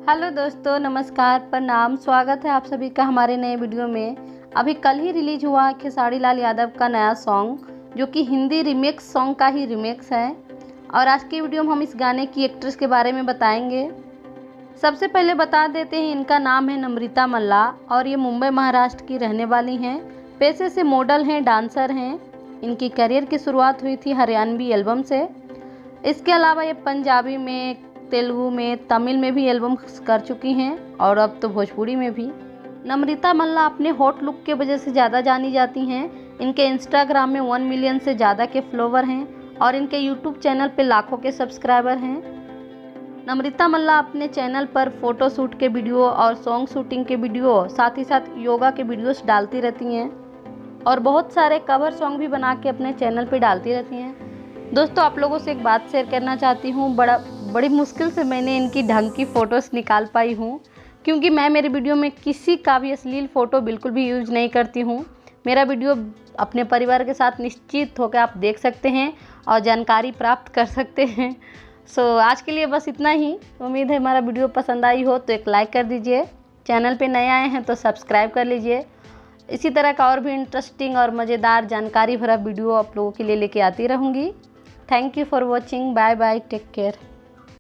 Hello दोस्तों, नमस्कार, प्रणाम। स्वागत है आप सभी का हमारे नए वीडियो में। अभी कल ही रिलीज हुआ खेसारी लाल यादव का नया सॉन्ग, जो कि हिंदी रीमेक्स सॉन्ग का ही रीमेक्स है। और आज की वीडियो में हम इस गाने की एक्ट्रेस के बारे में बताएंगे। सबसे पहले बता देते हैं, इनका नाम है नम्रता मल्ला और ये मुंबई महाराष्ट्र की रहने वाली हैं। पेशे से मॉडल हैं, डांसर हैं। इनकी करियर की शुरुआत हुई थी हरियाणवी एल्बम से। इसके अलावा ये पंजाबी में, तेलुगु में, तमिल में भी एल्बम कर चुकी हैं और अब तो भोजपुरी में भी। नम्रता मल्ला अपने हॉट लुक के वजह से ज़्यादा जानी जाती हैं। इनके इंस्टाग्राम में 1 मिलियन से ज़्यादा के फॉलोवर हैं और इनके यूट्यूब चैनल पे लाखों के सब्सक्राइबर हैं। नम्रता मल्ला अपने चैनल पर फ़ोटो शूट के वीडियो और सॉन्ग शूटिंग के वीडियो, साथ ही साथ योगा के वीडियोस डालती रहती हैं और बहुत सारे कवर सॉन्ग भी बना के अपने चैनल पे डालती रहती हैं। दोस्तों, आप लोगों से एक बात शेयर करना चाहती हूँ। बड़ी मुश्किल से मैंने इनकी ढंग की फ़ोटोज़ निकाल पाई हूँ, क्योंकि मैं मेरे वीडियो में किसी का भी अश्लील फ़ोटो बिल्कुल भी यूज़ नहीं करती हूँ। मेरा वीडियो अपने परिवार के साथ निश्चित होकर आप देख सकते हैं और जानकारी प्राप्त कर सकते हैं। आज के लिए बस इतना ही। उम्मीद है हमारा वीडियो पसंद आई हो तो एक लाइक कर दीजिए। चैनल पे नए आए हैं तो सब्सक्राइब कर लीजिए। इसी तरह का और भी इंटरेस्टिंग और मज़ेदार जानकारी भरा वीडियो आप लोगों के लिए लेके आती रहूँगी। Thank you for watching. Bye bye, take care.